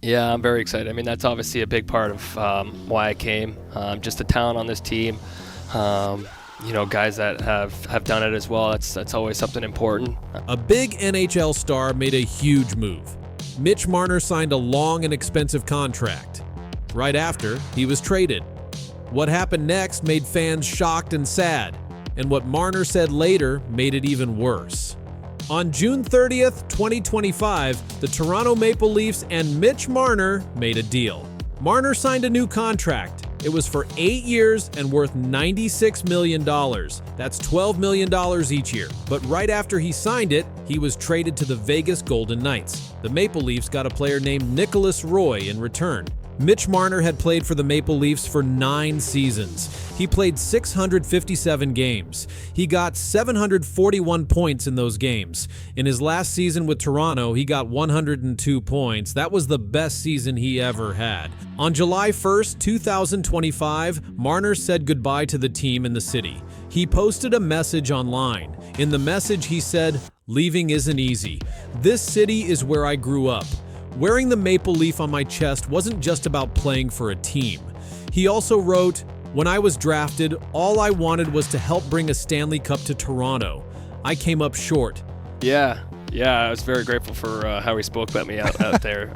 Yeah, I'm very excited. I mean, that's obviously a big part of why I came. Just the talent on this team. Guys that have done it as well. That's always something important. A big NHL star made a huge move. Mitch Marner signed a long and expensive contract. Right after, he was traded. What happened next made fans shocked and sad, and what Marner said later made it even worse. On June 30th, 2025, the Toronto Maple Leafs and Mitch Marner made a deal. Marner signed a new contract. It was for 8 years and worth $96 million. That's $12 million each year. But right after he signed it, he was traded to the Vegas Golden Knights. The Maple Leafs got a player named Nicholas Roy in return. Mitch Marner had played for the Maple Leafs for 9 seasons. He played 657 games. He got 741 points in those games. In his last season with Toronto, he got 102 points. That was the best season he ever had. On July 1st, 2025, Marner said goodbye to the team in the city. He posted a message online. In the message, he said, "Leaving isn't easy. This city is where I grew up. Wearing the maple leaf on my chest wasn't just about playing for a team." He also wrote, "When I was drafted, all I wanted was to help bring a Stanley Cup to Toronto. I came up short." Yeah, I was very grateful for how he spoke about me out there.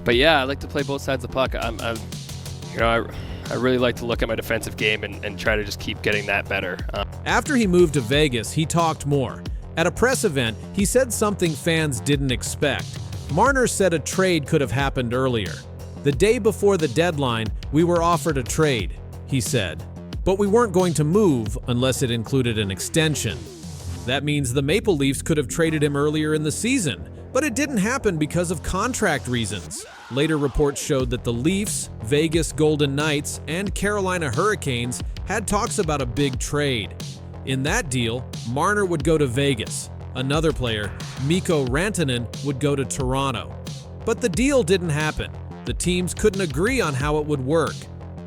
But yeah, I like to play both sides of the puck. I really like to look at my defensive game and try to just keep getting that better. After he moved to Vegas, he talked more. At a press event, he said something fans didn't expect. Marner said a trade could have happened earlier. "The day before the deadline, we were offered a trade," he said. "But we weren't going to move unless it included an extension." That means the Maple Leafs could have traded him earlier in the season, but it didn't happen because of contract reasons. Later reports showed that the Leafs, Vegas Golden Knights, and Carolina Hurricanes had talks about a big trade. In that deal, Marner would go to Vegas. Another player, Mikko Rantanen, would go to Toronto. But the deal didn't happen. The teams couldn't agree on how it would work.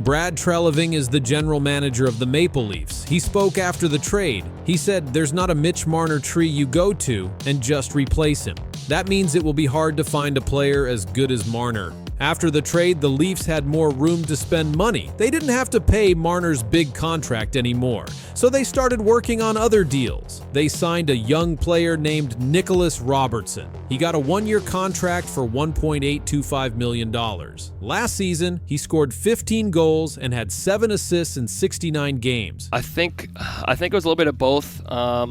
Brad Treliving is the general manager of the Maple Leafs. He spoke after the trade. He said, "There's not a Mitch Marner tree you go to and just replace him. That means it will be hard to find a player as good as Marner." After the trade, the Leafs had more room to spend money. They didn't have to pay Marner's big contract anymore, so they started working on other deals. They signed a young player named Nicholas Robertson. He got a 1-year contract for $1.825 million. Last season, he scored 15 goals and had 7 assists in 69 games. I think it was a little bit of both. I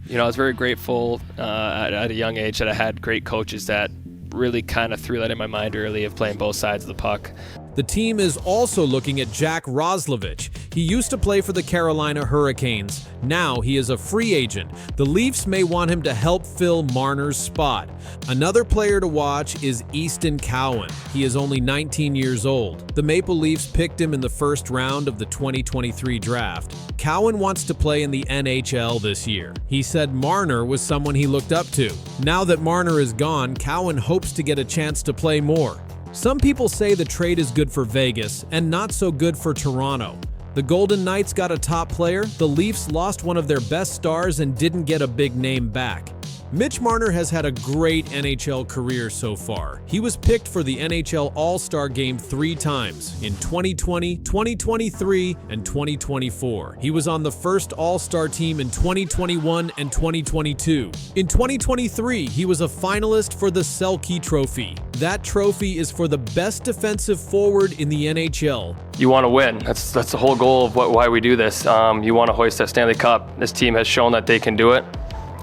was very grateful at a young age that I had great coaches that really kind of threw that in my mind early of playing both sides of the puck. The team is also looking at Jack Roslovic. He used to play for the Carolina Hurricanes. Now he is a free agent. The Leafs may want him to help fill Marner's spot. Another player to watch is Easton Cowan. He is only 19 years old. The Maple Leafs picked him in the first round of the 2023 draft. Cowan wants to play in the NHL this year. He said Marner was someone he looked up to. Now that Marner is gone, Cowan hopes to get a chance to play more. Some people say the trade is good for Vegas and not so good for Toronto. The Golden Knights got a top player, the Leafs lost one of their best stars and didn't get a big name back. Mitch Marner has had a great NHL career so far. He was picked for the NHL All-Star Game 3 times, in 2020, 2023, and 2024. He was on the first All-Star team in 2021 and 2022. In 2023, he was a finalist for the Selke Trophy. That trophy is for the best defensive forward in the NHL. You want to win. That's the whole goal of why we do this. You want to hoist that Stanley Cup. This team has shown that they can do it.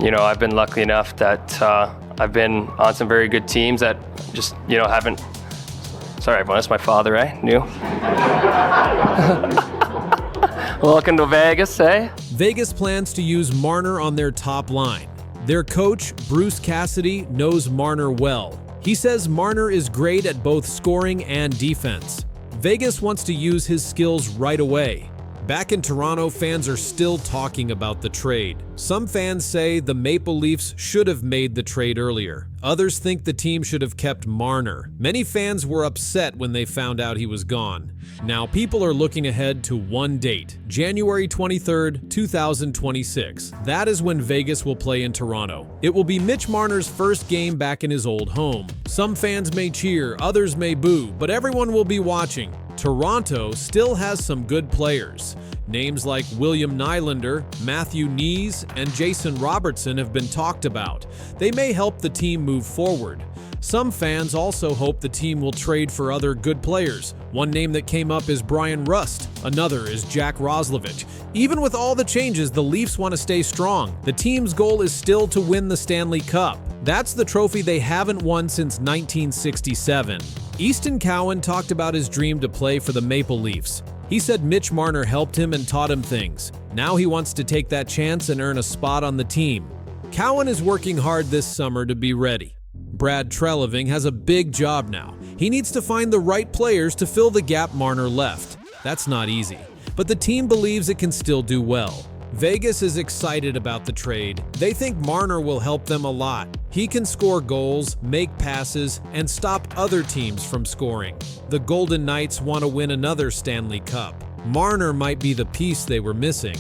I've been lucky enough that I've been on some very good teams that just, haven't. Sorry, everyone, that's my father, New. Welcome to Vegas, eh? Vegas plans to use Marner on their top line. Their coach, Bruce Cassidy, knows Marner well. He says Marner is great at both scoring and defense. Vegas wants to use his skills right away. Back in Toronto, fans are still talking about the trade. Some fans say the Maple Leafs should have made the trade earlier. Others think the team should have kept Marner. Many fans were upset when they found out he was gone. Now people are looking ahead to one date, January 23rd, 2026. That is when Vegas will play in Toronto. It will be Mitch Marner's first game back in his old home. Some fans may cheer, others may boo, but everyone will be watching. Toronto still has some good players. Names like William Nylander, Matthew Knies, and Jason Robertson have been talked about. They may help the team move forward. Some fans also hope the team will trade for other good players. One name that came up is Brian Rust. Another is Jack Roslovic. Even with all the changes, the Leafs want to stay strong. The team's goal is still to win the Stanley Cup. That's the trophy they haven't won since 1967. Easton Cowan talked about his dream to play for the Maple Leafs. He said Mitch Marner helped him and taught him things. Now he wants to take that chance and earn a spot on the team. Cowan is working hard this summer to be ready. Brad Treliving has a big job now. He needs to find the right players to fill the gap Marner left. That's not easy, but the team believes it can still do well. Vegas is excited about the trade. They think Marner will help them a lot. He can score goals, make passes, and stop other teams from scoring. The Golden Knights want to win another Stanley Cup. Marner might be the piece they were missing.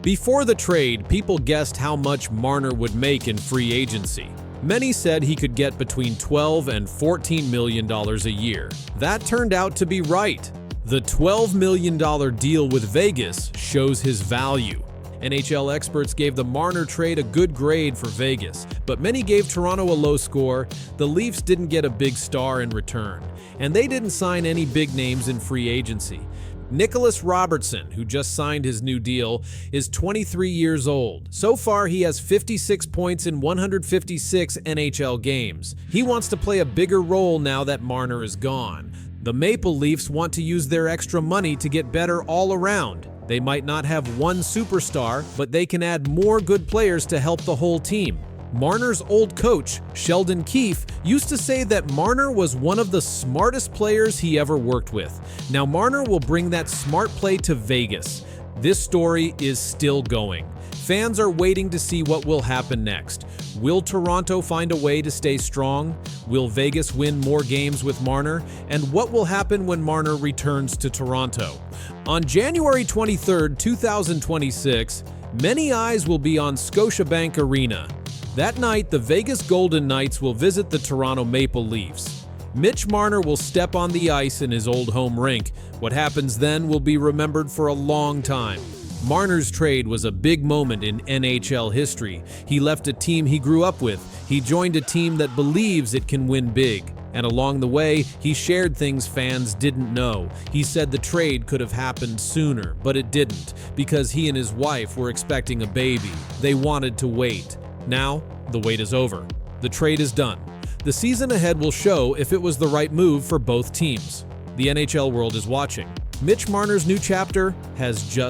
Before the trade, people guessed how much Marner would make in free agency. Many said he could get between $12 and $14 million a year. That turned out to be right. The $12 million deal with Vegas shows his value. NHL experts gave the Marner trade a good grade for Vegas, but many gave Toronto a low score. The Leafs didn't get a big star in return, and they didn't sign any big names in free agency. Nicholas Robertson, who just signed his new deal, is 23 years old. So far, he has 56 points in 156 NHL games. He wants to play a bigger role now that Marner is gone. The Maple Leafs want to use their extra money to get better all around. They might not have one superstar, but they can add more good players to help the whole team. Marner's old coach, Sheldon Keefe, used to say that Marner was one of the smartest players he ever worked with. Now Marner will bring that smart play to Vegas. This story is still going. Fans are waiting to see what will happen next. Will Toronto find a way to stay strong? Will Vegas win more games with Marner? And what will happen when Marner returns to Toronto? On January 23, 2026, many eyes will be on Scotiabank Arena. That night, the Vegas Golden Knights will visit the Toronto Maple Leafs. Mitch Marner will step on the ice in his old home rink. What happens then will be remembered for a long time. Marner's trade was a big moment in NHL history. He left a team he grew up with. He joined a team that believes it can win big. And along the way, he shared things fans didn't know. He said the trade could have happened sooner, but it didn't, because he and his wife were expecting a baby. They wanted to wait. Now, the wait is over. The trade is done. The season ahead will show if it was the right move for both teams. The NHL world is watching. Mitch Marner's new chapter has just